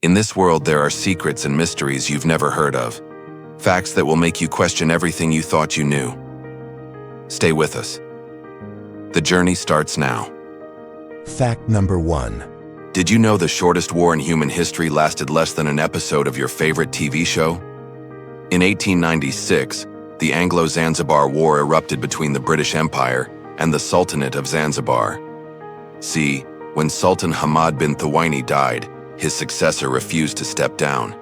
In this world, there are secrets and mysteries you've never heard of. Facts that will make you question everything you thought you knew. Stay with us. The journey starts now. Fact number 1. Did you know the shortest war in human history lasted less than an episode of your favorite TV show? In 1896, the Anglo-Zanzibar War erupted between the British Empire and the Sultanate of Zanzibar. See, when Sultan Hamad bin Thawini died, his successor refused to step down.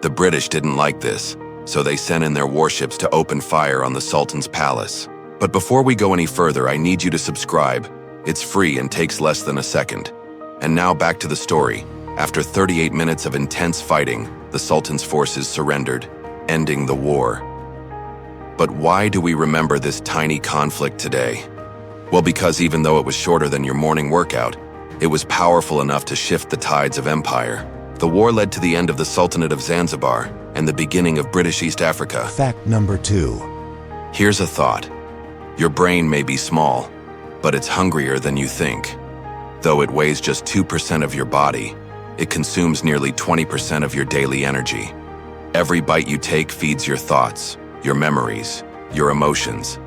The British didn't like this, so they sent in their warships to open fire on the Sultan's palace. But before we go any further, I need you to subscribe. It's free and takes less than a second. And now back to the story. After 38 minutes of intense fighting, the Sultan's forces surrendered, ending the war. But why do we remember this tiny conflict today? Well, because even though it was shorter than your morning workout, it was powerful enough to shift the tides of empire. The war led to the end of the Sultanate of Zanzibar and the beginning of British East Africa. Fact number 2. Here's a thought. Your brain may be small, but it's hungrier than you think. Though it weighs just 2% of your body, it consumes nearly 20% of your daily energy. Every bite you take feeds your thoughts, your memories, your emotions.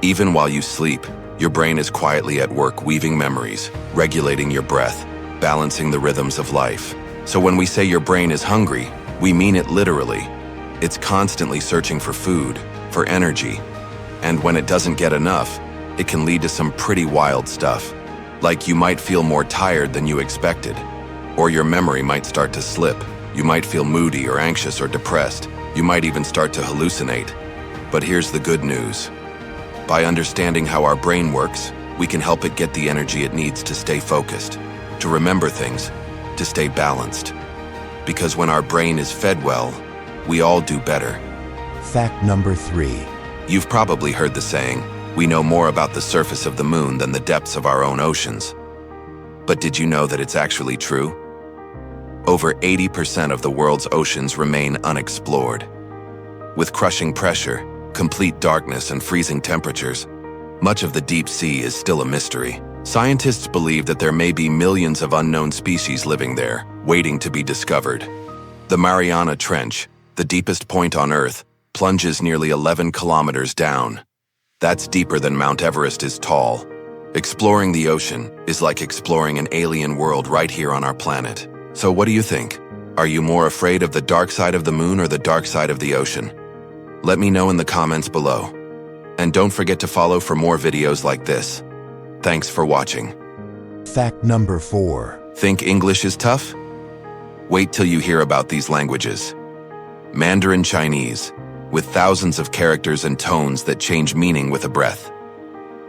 Even while you sleep, your brain is quietly at work weaving memories, regulating your breath, balancing the rhythms of life. So when we say your brain is hungry, we mean it literally. It's constantly searching for food, for energy. And when it doesn't get enough, it can lead to some pretty wild stuff. Like you might feel more tired than you expected, or your memory might start to slip. You might feel moody or anxious or depressed. You might even start to hallucinate. But here's the good news. By understanding how our brain works, we can help it get the energy it needs to stay focused, to remember things, to stay balanced. Because when our brain is fed well, we all do better. Fact number 3. You've probably heard the saying, we know more about the surface of the moon than the depths of our own oceans. But did you know that it's actually true? Over 80% of the world's oceans remain unexplored. With crushing pressure, complete darkness and freezing temperatures, much of the deep sea is still a mystery. Scientists believe that there may be millions of unknown species living there, waiting to be discovered. The Mariana Trench, the deepest point on Earth, plunges nearly 11 kilometers down. That's deeper than Mount Everest is tall. Exploring the ocean is like exploring an alien world right here on our planet. So what do you think? Are you more afraid of the dark side of the moon or the dark side of the ocean? Let me know in the comments below. And don't forget to follow for more videos like this. Thanks for watching. Fact number 4. Think English is tough? Wait till you hear about these languages. Mandarin Chinese, with thousands of characters and tones that change meaning with a breath.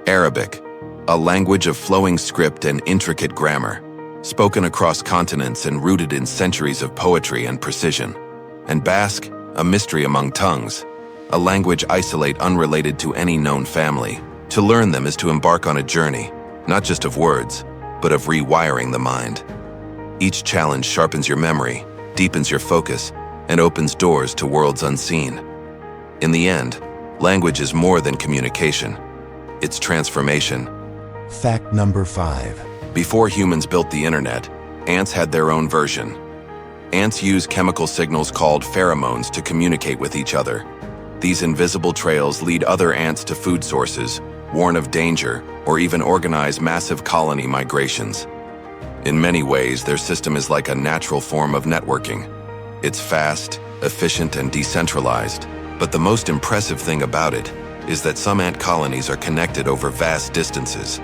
Arabic, a language of flowing script and intricate grammar, spoken across continents and rooted in centuries of poetry and precision. And Basque, a mystery among tongues, a language unrelated to any known family. To learn them is to embark on a journey, not just of words, but of rewiring the mind. Each challenge sharpens your memory, deepens your focus, and opens doors to worlds unseen. In the end, language is more than communication. It's transformation. Fact number 5. Before humans built the internet, ants had their own version. Ants use chemical signals called pheromones to communicate with each other. These invisible trails lead other ants to food sources, warn of danger, or even organize massive colony migrations. In many ways, their system is like a natural form of networking. It's fast, efficient, and decentralized. But the most impressive thing about it is that some ant colonies are connected over vast distances.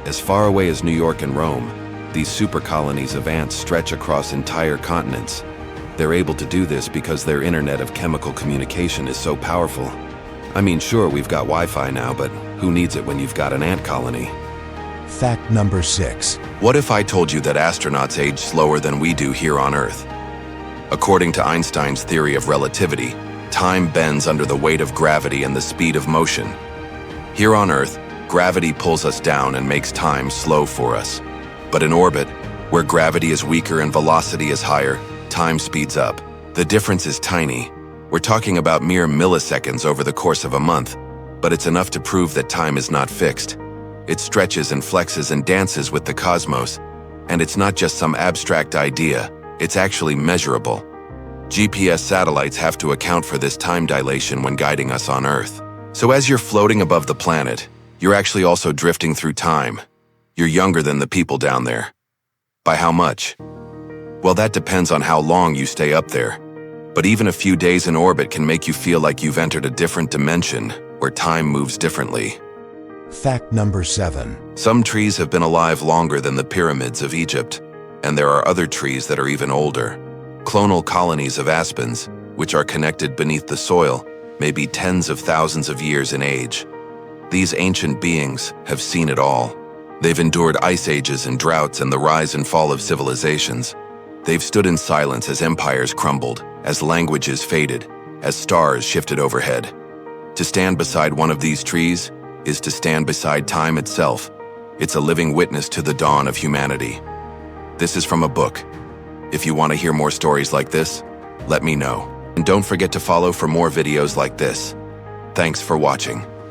As far away as New York and Rome, these super colonies of ants stretch across entire continents. They're able to do this because their internet of chemical communication is so powerful. I mean, sure, we've got Wi-Fi now, but who needs it when you've got an ant colony? Fact number 6. What if I told you that astronauts age slower than we do here on Earth? According to Einstein's theory of relativity, time bends under the weight of gravity and the speed of motion. Here on Earth, gravity pulls us down and makes time slow for us. But in orbit, where gravity is weaker and velocity is higher, time speeds up. The difference is tiny. We're talking about mere milliseconds over the course of a month, but it's enough to prove that time is not fixed. It stretches and flexes and dances with the cosmos, and it's not just some abstract idea. It's actually measurable. GPS satellites have to account for this time dilation when guiding us on Earth. So as you're floating above the planet, you're actually also drifting through time. You're younger than the people down there. By how much? Well, that depends on how long you stay up there. But even a few days in orbit can make you feel like you've entered a different dimension where time moves differently. Fact number 7. Some trees have been alive longer than the pyramids of Egypt, and there are other trees that are even older. Clonal colonies of aspens, which are connected beneath the soil, may be tens of thousands of years in age. These ancient beings have seen it all. They've endured ice ages and droughts and the rise and fall of civilizations. They've stood in silence as empires crumbled, as languages faded, as stars shifted overhead. To stand beside one of these trees is to stand beside time itself. It's a living witness to the dawn of humanity. This is from a book. If you want to hear more stories like this, let me know. And don't forget to follow for more videos like this. Thanks for watching.